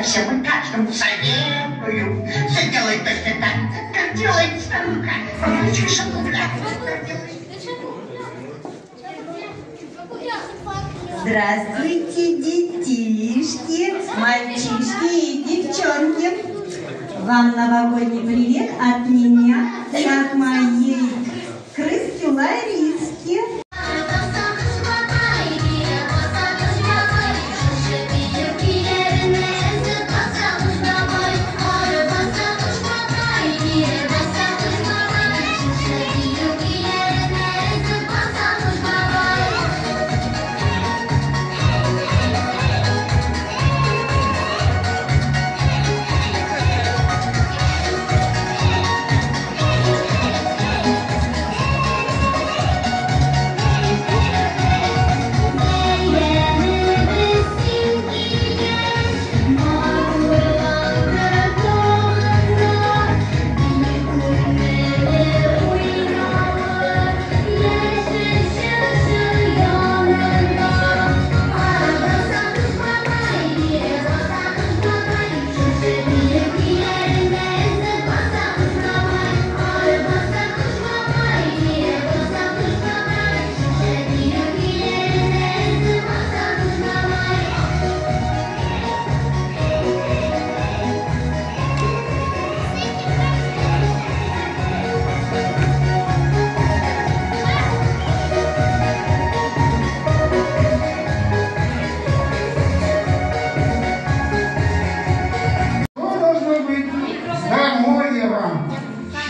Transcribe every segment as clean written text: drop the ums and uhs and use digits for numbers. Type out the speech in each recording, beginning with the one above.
Я всем и каждому советую. Все делает точно так, как делает старуха. Здравствуйте, детишки, мальчишки и девчонки. Вам новогодний привет от меня и от моей крыски Лариски.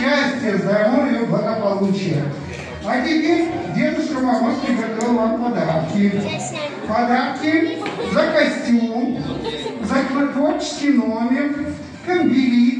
Счастья, здоровья, благополучия. А теперь Дедушка Мороз приготовил вам подарки. Подарки за костюм, за творческий номер, комбили,